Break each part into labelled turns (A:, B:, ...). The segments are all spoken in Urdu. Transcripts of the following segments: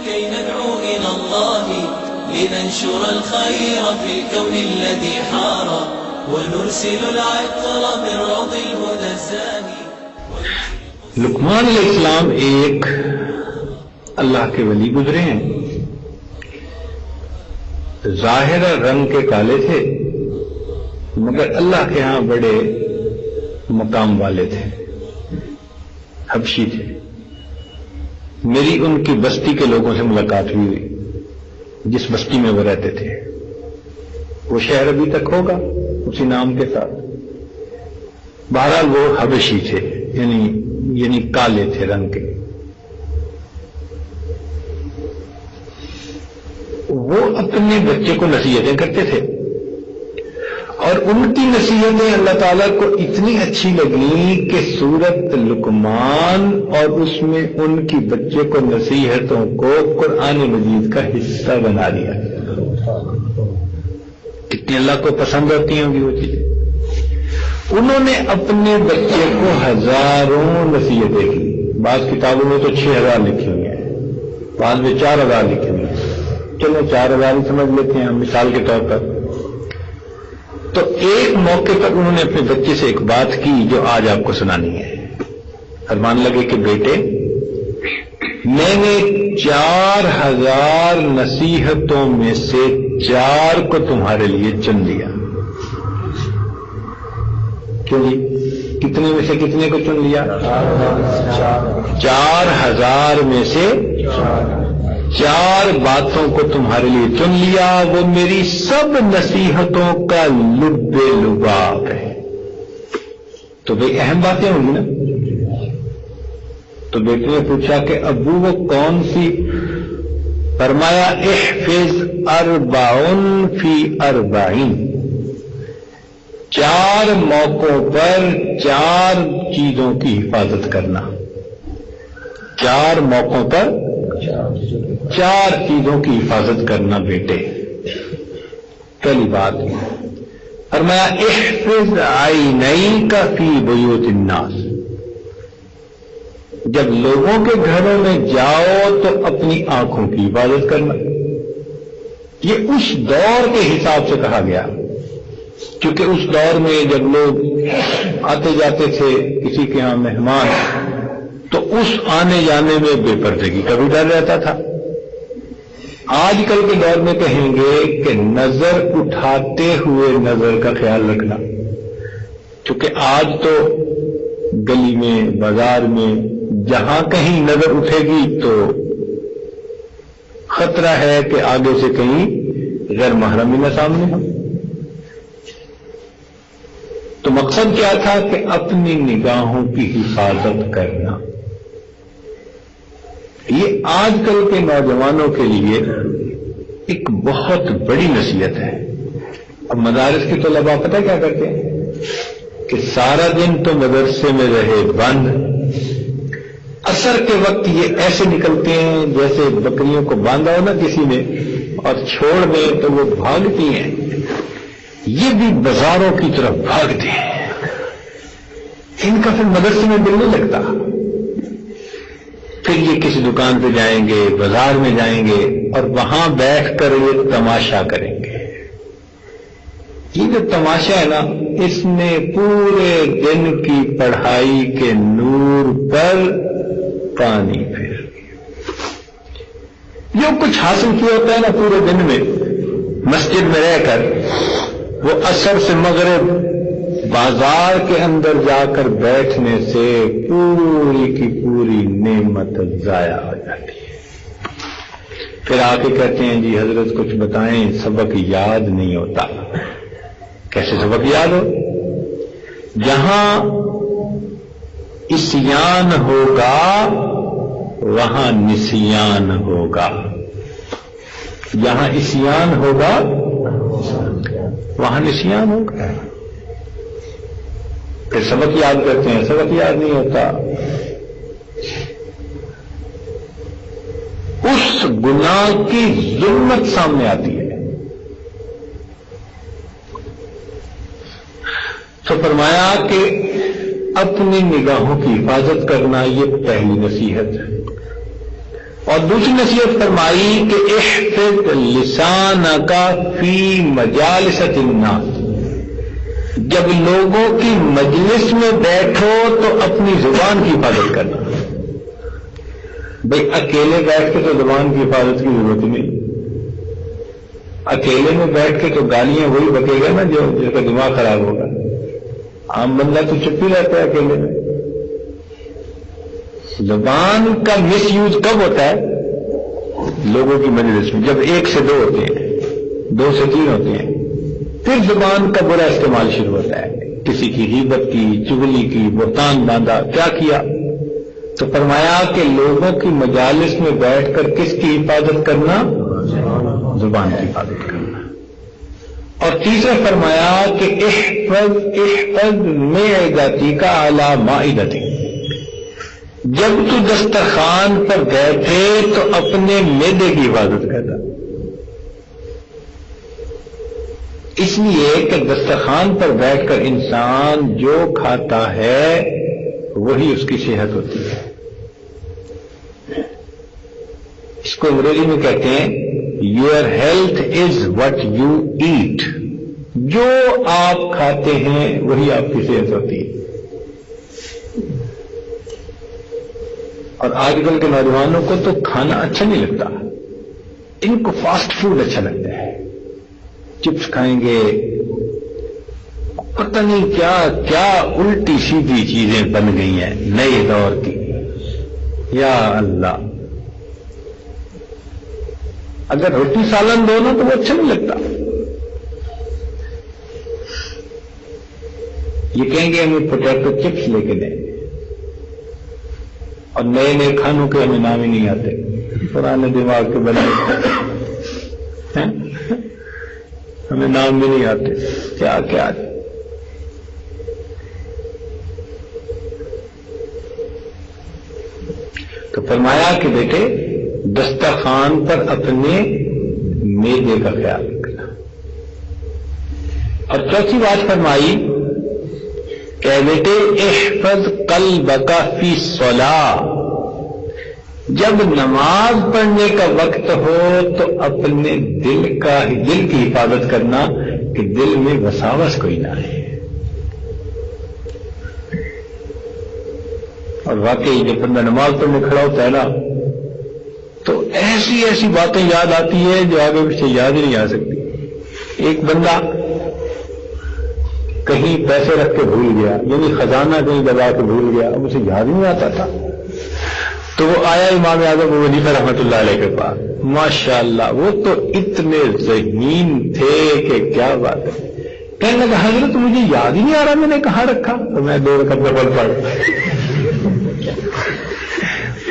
A: كي ندعو إلى الله لننشر الخير في الكون الذي حار ونرسل العطر من روض الهدى الزاهي.
B: لقمان علیہ السلام ایک اللہ کے ولی گزرے ہیں. ظاہر رنگ کے کالے تھے مگر اللہ کے ہاں بڑے مقام والے تھے. حبشی تھے. میری ان کی بستی کے لوگوں سے ملاقات ہوئی جس بستی میں وہ رہتے تھے. وہ شہر ابھی تک ہوگا اسی نام کے ساتھ. بہرحال وہ حبشی تھے یعنی کالے تھے رنگ کے. وہ اپنے بچے کو نصیحتیں کرتے تھے اور ان کی نصیحتیں اللہ تعالیٰ کو اتنی اچھی لگی کہ سورت لقمان اور اس میں ان کی بچے کو نصیحتوں کو قرآن مجید کا حصہ بنا دیا. کتنی اللہ کو پسند ہوتی ہوں گی وہ چیزیں. انہوں نے اپنے بچے کو ہزاروں نصیحتیں کی. بعض کتابوں میں تو 6000 لکھی ہوئی ہیں, بعض میں 4000 لکھی ہوئی ہیں. چلو 4000 ہی سمجھ لیتے ہیں ہم مثال کے طور پر. تو ایک موقع پر انہوں نے اپنے بچے سے ایک بات کی جو آج آپ کو سنانی ہے. فرمان لگے کہ بیٹے میں نے 4000 نصیحتوں میں سے 4 کو تمہارے لیے چن لیا. کیوں جی؟ کتنے میں سے کتنے کو چن لیا؟ 4000 میں سے 4 باتوں کو تمہارے لیے چن لیا. وہ میری سب نصیحتوں کا لب لباب ہے. تو بھئی اہم باتیں ہوں گی نا. تو بیٹے نے پوچھا کہ ابو وہ کون سی؟ فرمایا احفظ 40 فی 40. 4 موقعوں پر 4 چیزوں کی حفاظت کرنا. 4 موقعوں پر 4 چیزوں کی حفاظت کرنا بیٹے. پہلی بات فرمایا احفظ عینیک فی بیوت الناس. جب لوگوں کے گھروں میں جاؤ تو اپنی آنکھوں کی حفاظت کرنا. یہ اس دور کے حساب سے کہا گیا کیونکہ اس دور میں جب لوگ آتے جاتے تھے کسی کے ہاں مہمان تو اس آنے جانے میں بے پردگی کا بھی ڈر رہتا تھا. آج کل کے دور میں کہیں گے کہ نظر اٹھاتے ہوئے نظر کا خیال رکھنا. کیونکہ آج تو گلی میں بازار میں جہاں کہیں نظر اٹھے گی تو خطرہ ہے کہ آگے سے کہیں غیر محرمی نہ سامنے ہو. تو مقصد کیا تھا کہ اپنی نگاہوں کی حفاظت کرنا. یہ آج کل کے نوجوانوں کے لیے ایک بہت بڑی نصیحت ہے. اب مدارس کے طلباء پتہ کیا کرتے ہیں کہ سارا دن تو مدرسے میں رہے بند, عصر کے وقت یہ ایسے نکلتے ہیں جیسے بکریوں کو باندھا ہو نا کسی نے اور چھوڑ دیں تو وہ بھاگتی ہیں. یہ بھی بازاروں کی طرف بھاگتے ہیں. ان کا پھر مدرسے میں دل نہیں لگتا. پھر یہ کسی دکان پہ جائیں گے, بازار میں جائیں گے اور وہاں بیٹھ کر یہ تماشا کریں گے. یہ جو تماشا ہے نا اس نے پورے دن کی پڑھائی کے نور پر پانی پھیر دیا. جو کچھ حاصل کیا ہوتا ہے نا پورے دن میں مسجد میں رہ کر, وہ عصر سے مغرب بازار کے اندر جا کر بیٹھنے سے پوری کی پوری نعمت ضائع ہو جاتی ہے. پھر آ کے کہتے ہیں جی حضرت کچھ بتائیں, سبق یاد نہیں ہوتا. کیسے سبق یاد ہو؟ جہاں عصیان ہوگا وہاں نسیان ہوگا. جہاں عصیان ہوگا وہاں نسیان ہوگا. پھر سبق یاد کرتے ہیں, سبق یاد نہیں ہوتا. اس گناہ کی ظلمت سامنے آتی ہے. تو فرمایا کہ اپنی نگاہوں کی حفاظت کرنا یہ پہلی نصیحت ہے. اور دوسری نصیحت فرمائی کہ احفظ لسانک فی مجالس الناس، جب لوگوں کی مجلس میں بیٹھو تو اپنی زبان کی حفاظت کرنا. بھئی اکیلے بیٹھ کے تو زبان کی حفاظت کی ضرورت نہیں. اکیلے میں بیٹھ کے تو گالیاں وہی بکے گا نا جس کا دماغ خراب ہوگا. عام بندہ تو چپ ہی رہتا ہے اکیلے میں. زبان کا مس یوز کب ہوتا ہے؟ لوگوں کی مجلس میں، جب 1 سے 2 ہوتے ہیں، 2 سے 3 ہوتے ہیں، پھر زبان کا برا استعمال شروع ہوتا ہے. کسی کی غیبت کی، چغلی کی، بہتان باندھا، کیا کیا؟ تو فرمایا کہ لوگوں کی مجالس میں بیٹھ کر کس کی حفاظت کرنا؟ زبان کی حفاظت کرنا. اور تیسرا فرمایا کہ احفظ معدتک علی مائدتک، جب تو دسترخوان پر بیٹھے تو اپنے معدے کی حفاظت کرنا. اس لیے کہ دسترخوان پر بیٹھ کر انسان جو کھاتا ہے وہی اس کی صحت ہوتی ہے. اس کو انگریزی میں کہتے ہیں your health is what you eat, جو آپ کھاتے ہیں وہی آپ کی صحت ہوتی ہے. اور آج کل کے نوجوانوں کو تو کھانا اچھا نہیں لگتا، ان کو فاسٹ فوڈ اچھا لگتا ہے. چپس کھائیں گے، پتہ نہیں کیا کیا الٹی سیدھی چیزیں بن گئی ہیں نئے دور کی. یا اللہ، اگر روٹی سالن دو نا تو وہ اچھا نہیں لگتا. یہ کہیں گے ہمیں پوٹیٹو چپس لے کے دیں، اور نئے نئے کھانوں کے ہمیں نام ہی نہیں آتے، پرانے دماغ کے بنے ہمیں نام بھی نہیں آتے. کیا کیا تو فرمایا کہ بیٹے دسترخوان پر اپنے میدے کا خیال رکھنا. اور چوتھی بات فرمائی کہ بیٹے احفظ قلبک فی الصلاۃ، جب نماز پڑھنے کا وقت ہو تو اپنے دل کی حفاظت کرنا کہ دل میں وساوس کوئی نہ آئے. اور واقعی جب بندہ نماز پڑھنے کھڑا ہوتا ہے نا تو ایسی ایسی باتیں یاد آتی ہیں جو آگے پیچھے یاد ہی نہیں آ سکتی. ایک بندہ کہیں پیسے رکھ کے بھول گیا، یعنی خزانہ کہیں دبا کے بھول گیا، اب اسے یاد نہیں آتا تھا. تو وہ آیا امام اعظم ابو حنیفہ رحمۃ اللہ علیہ کے پاس. ماشاءاللہ وہ تو اتنے ذہین تھے کہ کیا بات ہے. کہنے لگا حضرت مجھے یاد ہی نہیں آ رہا میں نے کہاں رکھا. تو میں 2 رکعت نفل پڑھا.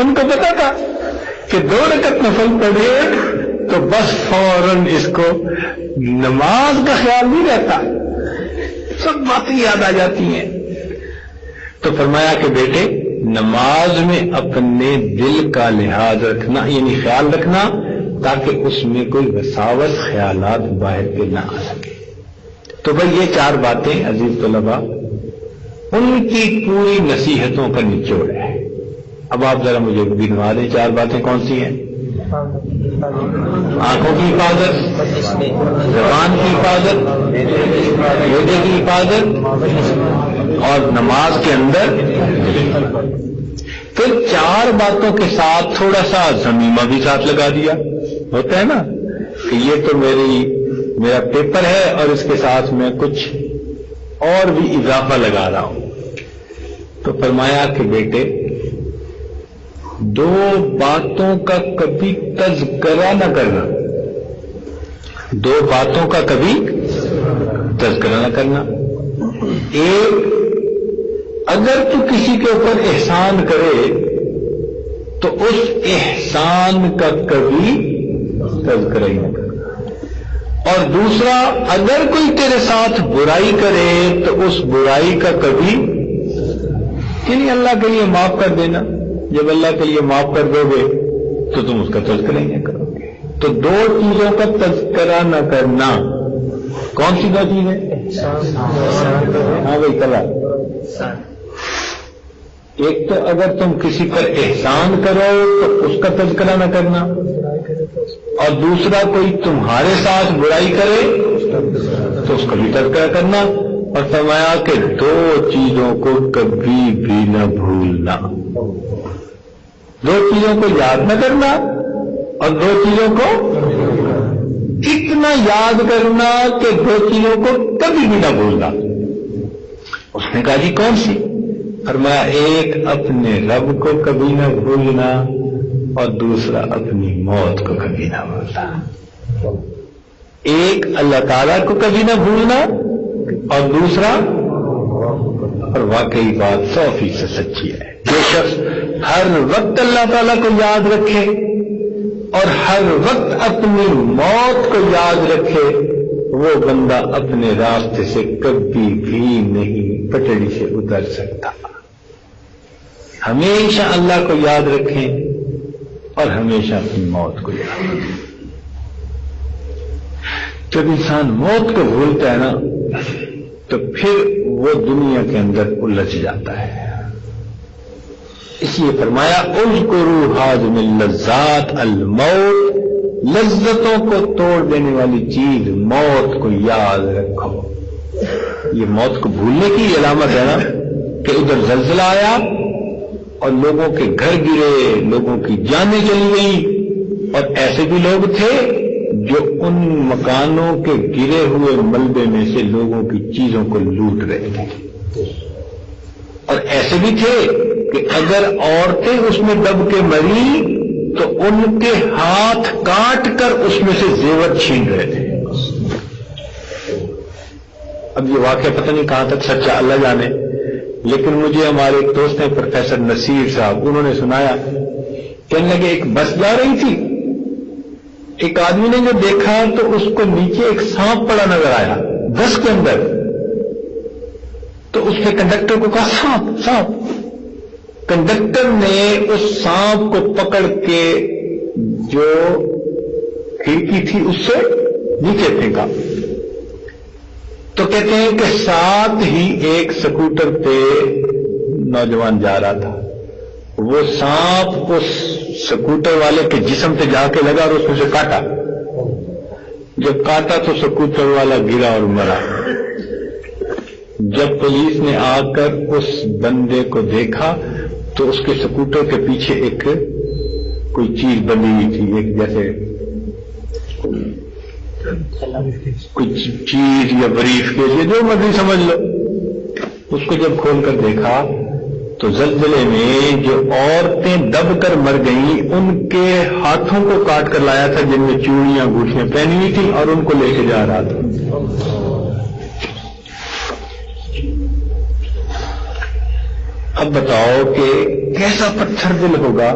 B: ان کو پتا تھا کہ 2 رکعت نفل پڑھے تو بس فوراً اس کو نماز کا خیال نہیں رہتا، سب باتیں یاد آ جاتی ہیں. تو فرمایا کہ بیٹے نماز میں اپنے دل کا لحاظ رکھنا، یعنی خیال رکھنا، تاکہ اس میں کوئی وساوس خیالات باہر کے نہ آ سکے. تو بھائی یہ 4 باتیں عزیز طلباء ان کی پوری نصیحتوں کا نچوڑ ہے. اب آپ ذرا مجھے گنوا دیں 4 باتیں کون سی ہیں؟ آنکھوں کی حفاظت، زبان کی حفاظت، روزے کی حفاظت، اور نماز کے اندر. پھر 4 باتوں کے ساتھ تھوڑا سا ضمیمہ بھی ساتھ لگا دیا. ہوتا ہے نا کہ یہ تو میرا پیپر ہے اور اس کے ساتھ میں کچھ اور بھی اضافہ لگا رہا ہوں. تو فرمایا کہ بیٹے 2 باتوں کا کبھی تذکرہ نہ کرنا، 2 باتوں کا کبھی تذکرہ نہ کرنا. ایک، اگر تو کسی کے اوپر احسان کرے تو اس احسان کا کبھی تذکرہ ہی نہ کرنا. اور دوسرا، اگر کوئی تیرے ساتھ برائی کرے تو اس برائی کا کبھی، یعنی اللہ کے لیے معاف کر دینا. جب اللہ کے لیے معاف کر دو گے تو تم اس کا تذکرہ ہی نہ کرو گے. تو 2 چیزوں کا تذکرہ نہ کرنا. کون سی 2 چیزیں؟ ہاں بھائی کلا. ایک تو اگر تم کسی پر احسان کرو تو اس کا تذکرہ نہ کرنا، اور دوسرا کوئی تمہارے ساتھ برائی کرے تو اس کا بھی تذکرہ کرنا، اور فرمایا کہ دو چیزوں کو کبھی بھی نہ بھولنا، دو چیزوں کو یاد نہ کرنا اور دو چیزوں کو اتنا یاد کرنا کہ دو چیزوں کو کبھی بھی نہ بھولنا۔ اس نے کہا جی کون سی؟ فرمایا ایک اپنے رب کو کبھی نہ بھولنا اور دوسرا اپنی موت کو کبھی نہ بھولنا۔ ایک اللہ تعالیٰ کو کبھی نہ بھولنا اور دوسرا، اور واقعی بات 100% سچی ہے، جو شخص ہر وقت اللہ تعالیٰ کو یاد رکھے اور ہر وقت اپنی موت کو یاد رکھے، وہ بندہ اپنے راستے سے کبھی بھی نہیں پٹڑی سے اتر سکتا۔ ہمیشہ اللہ کو یاد رکھیں اور ہمیشہ اپنی موت کو یاد رکھیں۔ جب انسان موت کو بھولتا ہے نا تو پھر وہ دنیا کے اندر الجھ جاتا ہے۔ اس لیے فرمایا اذکروا حازم اللذات الموت، لذتوں کو توڑ دینے والی چیز موت کو یاد رکھو۔ یہ موت کو بھولنے کی علامت ہے نا کہ ادھر زلزلہ آیا اور لوگوں کے گھر گرے، لوگوں کی جانیں چلی گئیں، اور ایسے بھی لوگ تھے جو ان مکانوں کے گرے ہوئے ملبے میں سے لوگوں کی چیزوں کو لوٹ رہے تھے، اور ایسے بھی تھے کہ اگر عورتیں اس میں دب کے مری تو ان کے ہاتھ کاٹ کر اس میں سے زیور چھین رہے تھے۔ اب یہ واقعہ پتہ نہیں کہاں تک سچا اللہ جانے، لیکن مجھے ہمارے ایک دوست ہیں پروفیسر نصیر صاحب، انہوں نے سنایا، کہنے لگے ایک بس جا رہی تھی، ایک آدمی نے جو دیکھا تو اس کو نیچے ایک سانپ پڑا نظر آیا بس کے اندر، تو اس نے کنڈکٹر کو کہا سانپ سانپ۔ کنڈکٹر نے اس سانپ کو پکڑ کے جو کھڑکی تھی اس سے نیچے پھینکا، تو کہتے ہیں کہ ساتھ ہی ایک سکوٹر پہ نوجوان جا رہا تھا، وہ سانپ اس سکوٹر والے کے جسم پہ جا کے لگا اور اس میں سے کاٹا، جب کاٹا تو سکوٹر والا گرا اور مرا۔ جب پولیس نے آ کر اس بندے کو دیکھا تو اس کے سکوٹر کے پیچھے ایک کوئی چیز بنی ہوئی تھی، ایک جیسے کچھ چیز یا بریف کے لیے جو مرضی سمجھ لو، اس کو جب کھول کر دیکھا تو زلزلے میں جو عورتیں دب کر مر گئیں ان کے ہاتھوں کو کاٹ کر لایا تھا جن میں چوڑیاں گوٹیاں پہنی ہوئی تھیں، اور ان کو لے کے جا رہا تھا۔ اب بتاؤ کہ کیسا پتھر دل ہوگا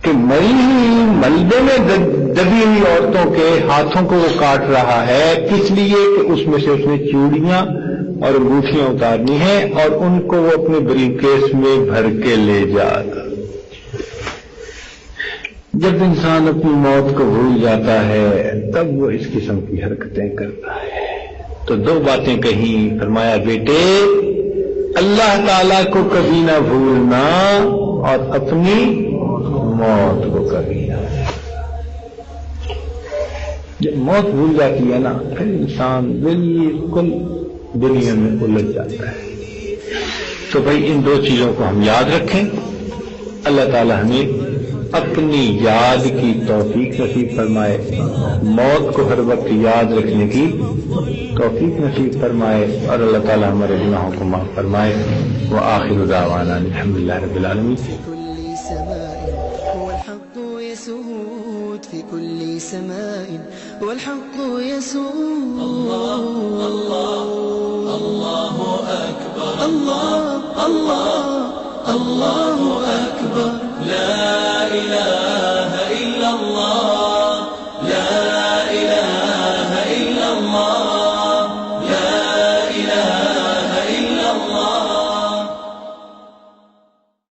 B: کہ مری ہوئی ملبے میں دبی ہوئی عورتوں کے ہاتھوں کو وہ کاٹ رہا ہے، کس لیے کہ اس میں سے اس نے چوڑیاں اور انگوٹھیاں اتارنی ہیں اور ان کو وہ اپنے بریف کیس میں بھر کے لے جا گا۔ جب انسان اپنی موت کو بھول جاتا ہے تب وہ اس قسم کی حرکتیں کرتا ہے۔ تو دو باتیں کہیں، فرمایا بیٹے اللہ تعالیٰ کو کبھی نہ بھولنا اور اپنی موت کو کبھی نہ۔ جب موت بھول جاتی ہے نا پھر انسان بالکل دنیا میں الجھ جاتا ہے۔ تو بھائی ان دو چیزوں کو ہم یاد رکھیں، اللہ تعالیٰ ہمیں اپنی یاد کی توفیق نصیب فرمائے، موت کو ہر وقت یاد رکھنے کی توفیق نصیب فرمائے، اور اللہ تعالیٰ ہمارے گناہوں کو معاف فرمائے۔ وآخر دعوانا الحمدللہ رب العالمین۔
A: في كل سماء والحق يسود الله الله الله أكبر الله الله الله أكبر لا إله إلا الله